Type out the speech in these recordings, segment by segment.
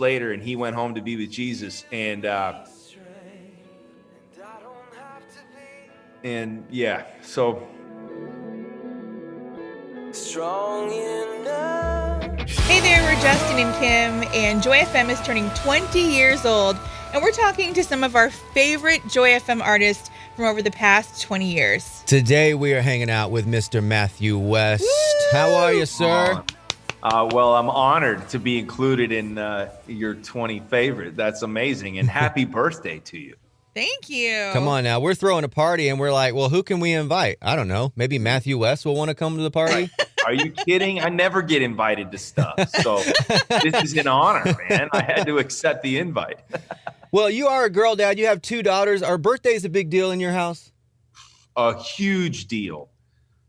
later, and he went home to be with Jesus. And yeah, so Strong enough. Hey there, we're Justin and Kim, and Joy FM is turning 20 years old, and we're talking to some of our favorite Joy FM artists from over the past 20 years. Today we are hanging out with Mr. Matthew West. Woo! How are you, sir? Well, I'm honored to be included in your 20 favorite. That's amazing, and happy birthday to you. Thank you. Come on now. We're throwing a party, and we're like, well, who can we invite? I don't know. Maybe Matthew West will want to come to the party? Are you kidding? I never get invited to stuff. So this is an honor, man. I had to accept the invite. Well, you are a girl dad. You have 2 daughters. Are birthdays a big deal in your house? A huge deal.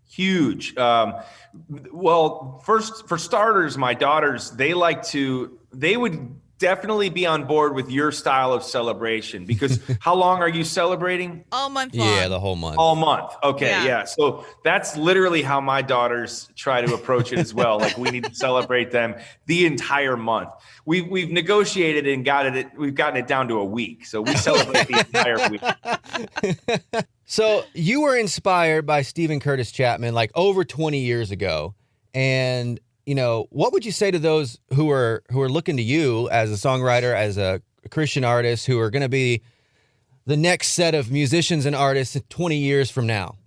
Huge. Well, first, for starters, my daughters, they would definitely be on board with your style of celebration, because how long are you celebrating? All month long. Yeah, the whole month. All month. Okay, yeah. So that's literally how my daughters try to approach it as well. Like, we need to celebrate them the entire month. We've negotiated and we've gotten it down to a week. So we celebrate the entire week. So you were inspired by Stephen Curtis Chapman like over 20 years ago. And, you know, what would you say to those who are looking to you as a songwriter, as a Christian artist, who are going to be the next set of musicians and artists 20 years from now?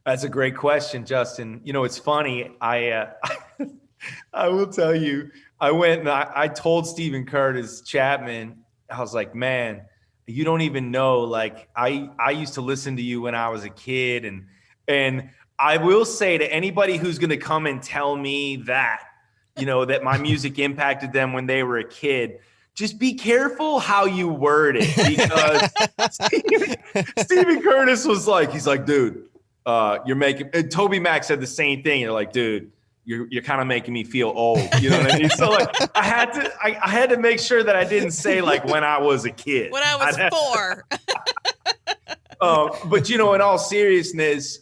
That's a great question, Justin. You know, it's funny. I will tell you, I went and I told Stephen Curtis Chapman, I was like, man, you don't even know, like, I used to listen to you when I was a kid. And I will say to anybody who's going to come and tell me that, you know, that my music impacted them when they were a kid, just be careful how you word it, because Stephen Curtis was like, he's like, dude, you're making, and Toby Mac said the same thing. You're like, dude, you're kind of making me feel old. You know what I mean? So like, I had to make sure that I didn't say like when I was a kid. When I was 4. But you know, in all seriousness,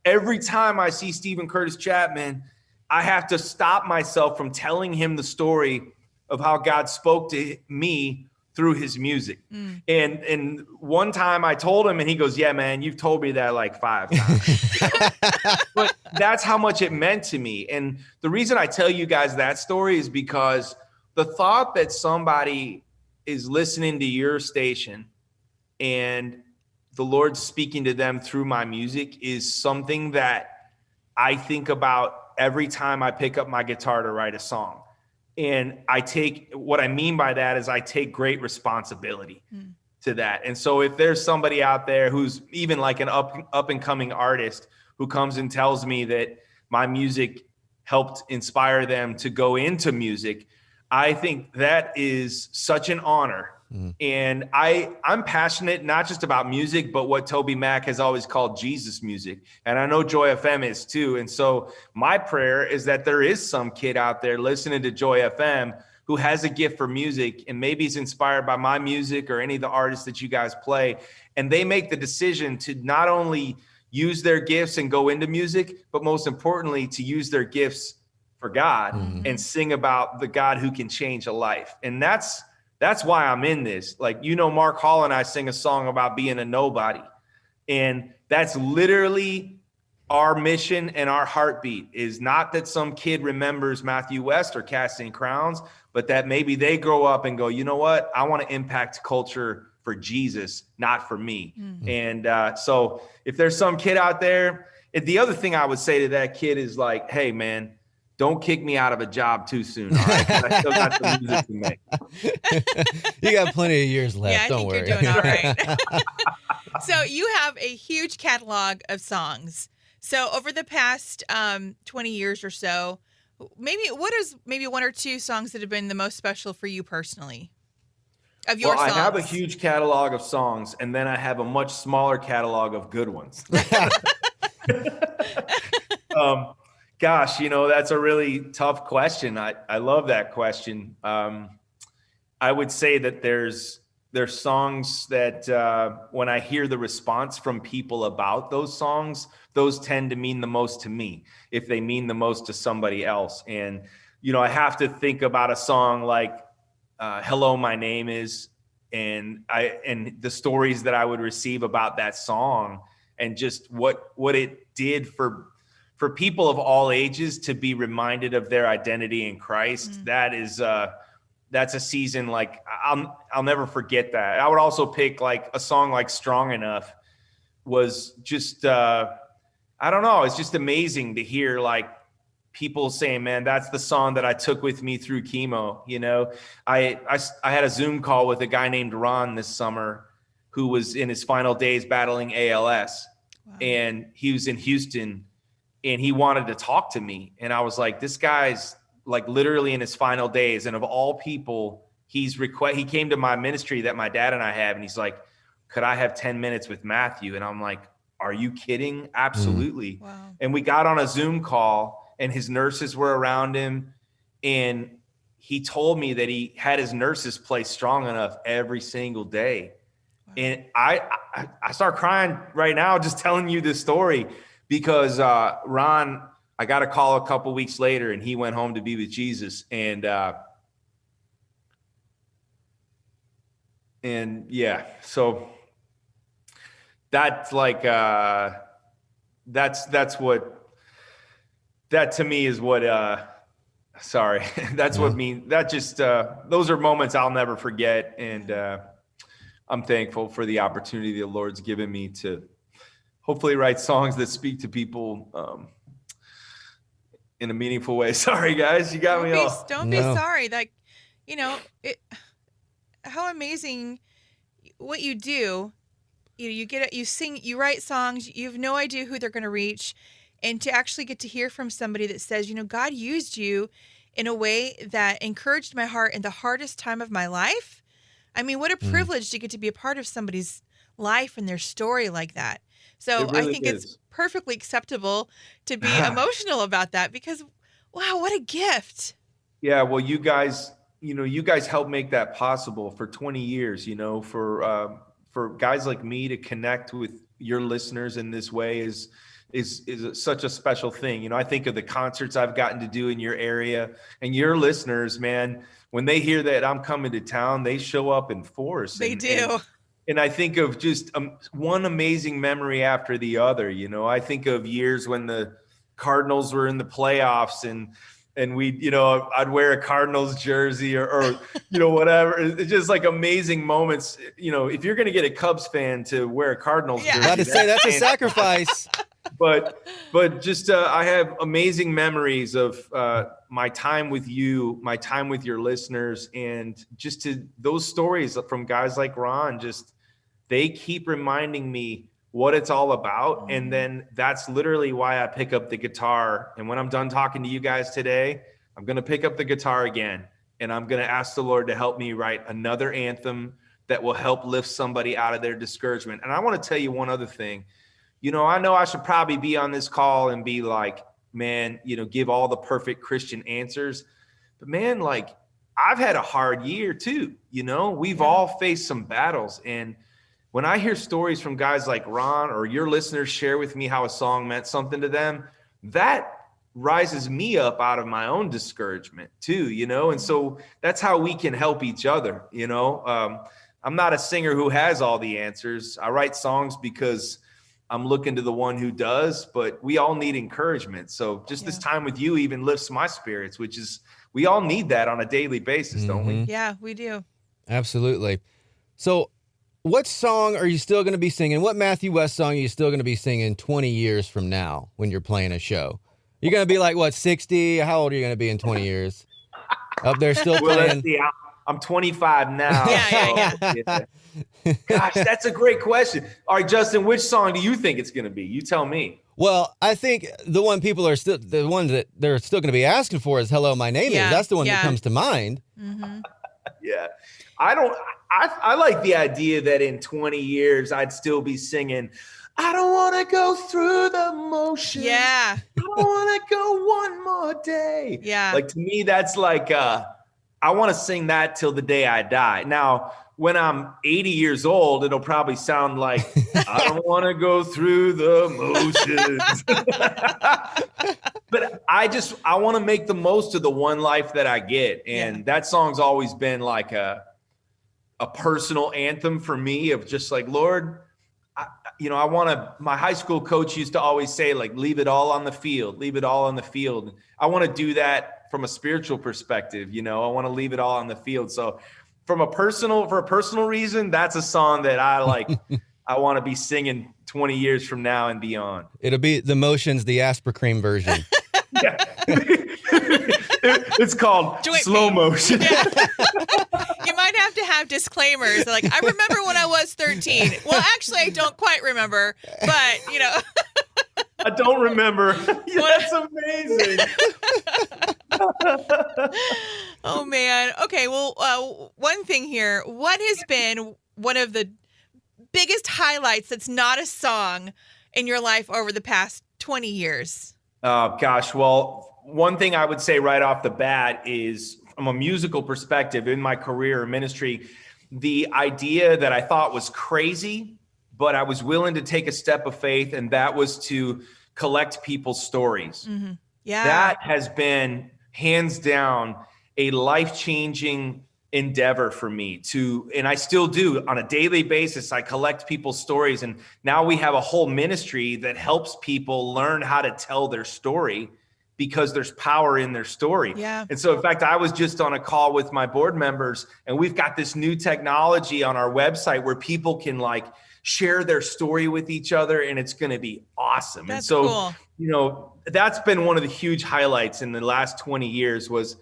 every time I see Stephen Curtis Chapman, I have to stop myself from telling him the story of how God spoke to me through his music. And one time I told him, and he goes, yeah, man, you've told me that like 5 times. But that's how much it meant to me. And the reason I tell you guys that story is because the thought that somebody is listening to your station and the Lord speaking to them through my music is something that I think about every time I pick up my guitar to write a song. And what I mean by that is I take great responsibility to that. And so if there's somebody out there who's even like an up and coming artist who comes and tells me that my music helped inspire them to go into music, I think that is such an honor. And I'm passionate not just about music, but what Toby Mac has always called Jesus music. And I know Joy FM is too. And so my prayer is that there is some kid out there listening to Joy FM who has a gift for music and maybe is inspired by my music or any of the artists that you guys play. And they make the decision to not only use their gifts and go into music, but most importantly, to use their gifts for God and sing about the God who can change a life. And that's why I'm in this. Like, you know, Mark Hall and I sing a song about being a nobody. And that's literally our mission and our heartbeat, is not that some kid remembers Matthew West or Casting Crowns, but that maybe they grow up and go, you know what? I want to impact culture for Jesus, not for me. And so if there's some kid out there, the other thing I would say to that kid is like, hey, man, don't kick me out of a job too soon. All right? I still got some music to make. You got plenty of years left. Yeah, I Don't think worry. you're doing all right. So you have a huge catalog of songs. So over the past 20 years or so, what is maybe 1 or 2 songs that have been the most special for you personally? Of your songs? I have a huge catalog of songs, and then I have a much smaller catalog of good ones. Gosh, you know, that's a really tough question. I love that question. I would say that there's songs that when I hear the response from people about those songs, those tend to mean the most to me if they mean the most to somebody else. And, you know, I have to think about a song like Hello, My Name Is, and the stories that I would receive about that song, and just what it did for people of all ages to be reminded of their identity in Christ. That's a season like I'll never forget that. I would also pick like a song like Strong Enough was just I don't know, it's just amazing to hear like people saying, man, that's the song that I took with me through chemo. You know, I had a Zoom call with a guy named Ron this summer who was in his final days battling ALS. Wow. And he was in Houston and he wanted to talk to me. And I was like, this guy's like literally in his final days. And of all people, he came to my ministry that my dad and I have. And he's like, could I have 10 minutes with Matthew? And I'm like, are you kidding? Absolutely. Wow. And we got on a Zoom call and his nurses were around him. And he told me that he had his nurses play Strong Enough every single day. Wow. And I start crying right now just telling you this story because Ron, I got a call a couple weeks later and he went home to be with Jesus. And yeah, so that's like, that's what, that to me is what, sorry, that's what means, that just, those are moments I'll never forget. And I'm thankful for the opportunity the Lord's given me to hopefully write songs that speak to people in a meaningful way. Sorry, guys, you got me off. Don't be sorry. Like, you know, how amazing what you do. You sing, you write songs, you have no idea who they're going to reach. And to actually get to hear from somebody that says, you know, God used you in a way that encouraged my heart in the hardest time of my life. I mean, what a privilege to get to be a part of somebody's life and their story like that. So really I think it's perfectly acceptable to be emotional about that because, wow, what a gift. Yeah, well, you guys helped make that possible for 20 years, you know, for guys like me to connect with your listeners in this way is such a special thing. You know, I think of the concerts I've gotten to do in your area and your listeners, man, when they hear that I'm coming to town, they show up in force. They do. And I think of just one amazing memory after the other. You know, I think of years when the Cardinals were in the playoffs and we, you know, I'd wear a Cardinals jersey or you know, whatever. It's just like amazing moments. You know, if you're going to get a Cubs fan to wear a Cardinals jersey, about to say that's a sacrifice. But just I have amazing memories of my time with you, my time with your listeners, and just those stories from guys like Ron. Just they keep reminding me what it's all about, and then that's literally why I pick up the guitar. And when I'm done talking to you guys today, I'm gonna pick up the guitar again, and I'm gonna ask the Lord to help me write another anthem that will help lift somebody out of their discouragement. And I want to tell you one other thing. You know I should probably be on this call and be like, man, you know, give all the perfect Christian answers. But man, like I've had a hard year too. You know, we've all faced some battles. And when I hear stories from guys like Ron or your listeners share with me how a song meant something to them, that rises me up out of my own discouragement too, you know? And so that's how we can help each other. You know, I'm not a singer who has all the answers. I write songs because I'm looking to the one who does, but we all need encouragement. So just this time with you even lifts my spirits, which is, we all need that on a daily basis, don't we? Yeah, we do. Absolutely. So what song are you still going to be singing? What Matthew West song are you still going to be singing 20 years from now when you're playing a show? You're going to be like, what, 60? How old are you going to be in 20 years? Up there still playing? I'm 25 now. Yeah. Gosh, that's a great question. All right, Justin, which song do you think it's going to be? You tell me. Well, I think the one the one that they're still going to be asking for is Hello, My Name Is. That's the one that comes to mind. Mm-hmm. Yeah. I like the idea that in 20 years, I'd still be singing, I don't want to go through the motions. Yeah. I don't want to go one more day. Yeah. Like to me, that's like, I want to sing that till the day I die. Now, when I'm 80 years old, it'll probably sound like I don't want to go through the motions. But I want to make the most of the one life that I get. And that song's always been like a personal anthem for me of just like, Lord, I want to, my high school coach used to always say, like, leave it all on the field, leave it all on the field. I want to do that from a spiritual perspective. I want to leave it all on the field. So for a personal reason, that's a song that I like. I want to be singing 20 years from now and beyond. It'll be The Motions, the Asper-Cream version. Yeah. It's called Slow Motion. Yeah. You might have to have disclaimers like, I remember when I was 13. Well, actually, I don't quite remember, but I don't remember. That's amazing. Oh man. Okay. Well, one thing here. What has been one of the biggest highlights that's not a song in your life over the past 20 years? Oh gosh. Well, one thing I would say right off the bat is, from a musical perspective in my career or ministry, the idea that I thought was crazy, but I was willing to take a step of faith, and that was to collect people's stories. Mm-hmm. Yeah. That has been hands down a life-changing endeavor for me and I still do on a daily basis. I collect people's stories, and now we have a whole ministry that helps people learn how to tell their story, because there's power in their story. Yeah. And so in fact, I was just on a call with my board members, and we've got this new technology on our website where people can like share their story with each other, and it's going to be awesome. That's and so, cool. That's been one of the huge highlights in the last 20 years was,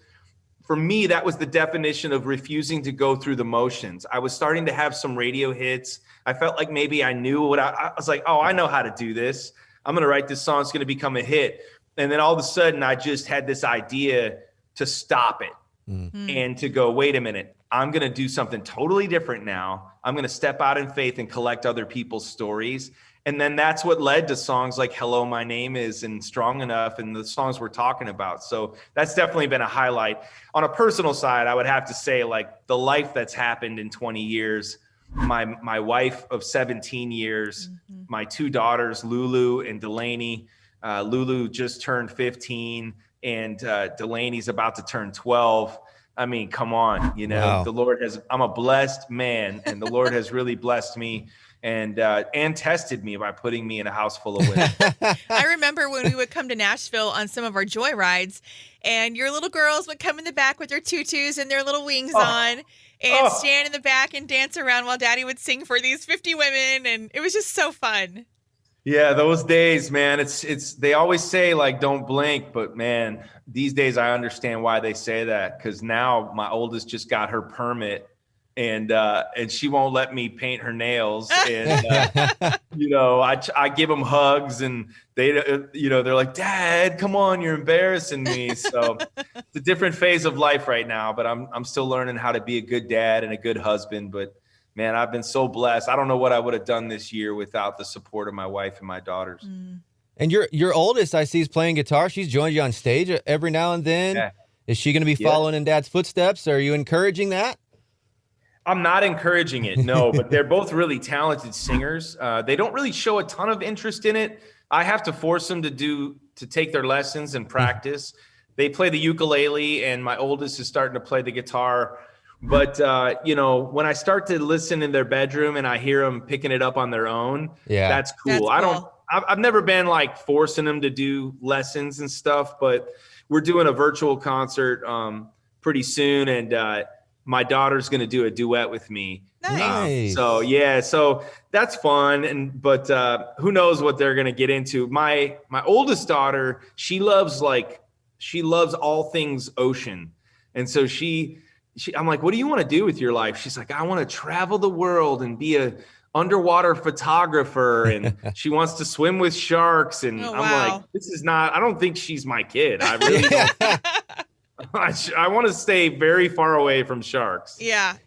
for me, that was the definition of refusing to go through the motions. I was starting to have some radio hits. I felt like maybe I knew what I was like, oh, I know how to do this. I'm going to write this song. It's going to become a hit. And then all of a sudden, I just had this idea to stop it and to go, wait a minute, I'm going to do something totally different now. I'm going to step out in faith and collect other people's stories. And then that's what led to songs like Hello, My Name Is and Strong Enough and the songs we're talking about. So that's definitely been a highlight. On a personal side, I would have to say, like, the life that's happened in 20 years, my wife of 17 years, my two daughters, Lulu and Delaney. Lulu just turned 15 and Delaney's about to turn 12. I mean, come on, wow. The Lord I'm a blessed man, and the Lord has really blessed me and tested me by putting me in a house full of women. I remember when we would come to Nashville on some of our joy rides, and your little girls would come in the back with their tutus and their little wings on and stand in the back and dance around while Daddy would sing for these 50 women. And it was just so fun. Yeah, those days, man, it's they always say, like, don't blink, but man, these days I understand why they say that, because now my oldest just got her permit, and she won't let me paint her nails, and I give them hugs, and they they're like, Dad, come on, you're embarrassing me. So it's a different phase of life right now, but I'm still learning how to be a good dad and a good husband. But man, I've been so blessed. I don't know what I would have done this year without the support of my wife and my daughters. And your oldest, I see, is playing guitar. She's joined you on stage every now and then. Yeah. Is she going to be following in Dad's footsteps? Are you encouraging that? I'm not encouraging it, no, but they're both really talented singers. They don't really show a ton of interest in it. I have to force them to take their lessons and practice. They play the ukulele, and my oldest is starting to play the guitar. But, when I start to listen in their bedroom and I hear them picking it up on their own, that's cool. I've never been like forcing them to do lessons and stuff, but we're doing a virtual concert pretty soon. And my daughter's going to do a duet with me. Nice. So that's fun. But who knows what they're going to get into. My oldest daughter, she loves all things ocean. And so I'm like, what do you want to do with your life? She's like, I want to travel the world and be a underwater photographer. And she wants to swim with sharks. And I'm like, I don't think she's my kid. I really don't. I want to stay very far away from sharks. Yeah.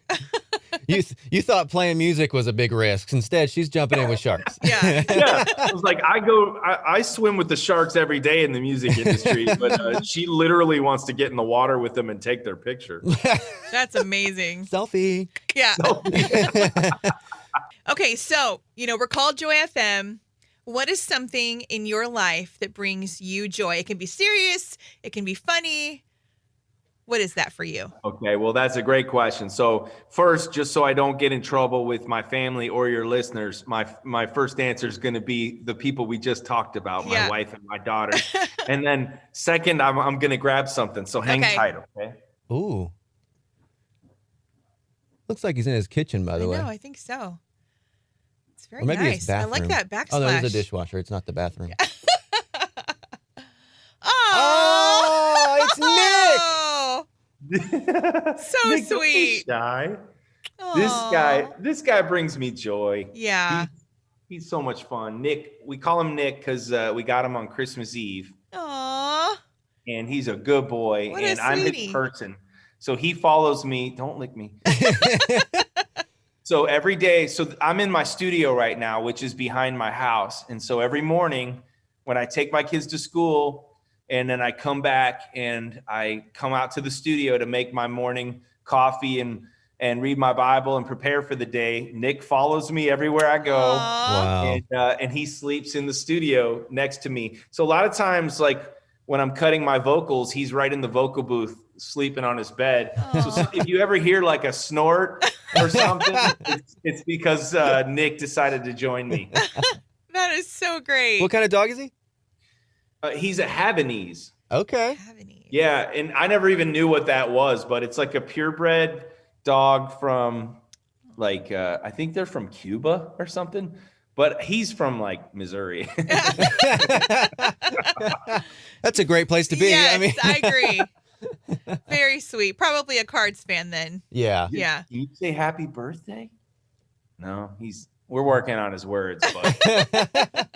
You thought playing music was a big risk. Instead, she's jumping in with sharks. Yeah. Yeah, I was like, I swim with the sharks every day in the music industry, but she literally wants to get in the water with them and take their picture. That's amazing. Selfie. Yeah. Okay, so, we're called Joy FM. What is something in your life that brings you joy? It can be serious. It can be funny. What is that for you? Okay, well, that's a great question. So first, just so I don't get in trouble with my family or your listeners, my first answer is going to be the people we just talked about, my wife and my daughter. And then second, I'm going to grab something. So hang tight, okay? Ooh. Looks like he's in his kitchen, by the way. No, I think so. It's very Or maybe nice. his bathroom. I like that backsplash. Oh, no, there's a dishwasher. It's not the bathroom. Oh, it's Nick. So Nick, don't be sweet. shy. Aw. This guy brings me joy. Yeah. He's so much fun. Nick, we call him Nick because we got him on Christmas Eve. Aw. And he's a good boy. What a and I'm his sweetie. person. So he follows me. Don't lick me. So every day, so I'm in my studio right now, which is behind my house. And so every morning when I take my kids to school and then I come back and I come out to the studio to make my morning coffee and read my Bible and prepare for the day, Nick follows me everywhere I go. Aw. Wow. And he sleeps in the studio next to me. So a lot of times, like when I'm cutting my vocals, he's right in the vocal booth sleeping on his bed. So if you ever hear like a snort or something, it's because Nick decided to join me. That is so great. What kind of dog is he? He's a Havanese. Okay. Havanese. Yeah, and I never even knew what that was, but it's like a purebred dog from like I think they're from Cuba or something, but he's from like Missouri. That's a great place to be. Yes, I agree. Very sweet. Probably a Cards fan then. Yeah. Yeah. Can you say happy birthday? No, we're working on his words, but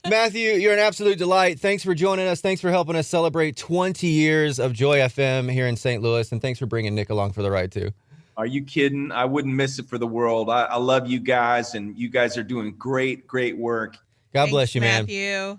Matthew, you're an absolute delight. Thanks for joining us. Thanks for helping us celebrate 20 years of Joy FM here in St. Louis. And thanks for bringing Nick along for the ride, too. are you kidding? I wouldn't miss it for the world. I love you guys, and you guys are doing great work. God bless you, man. Matthew.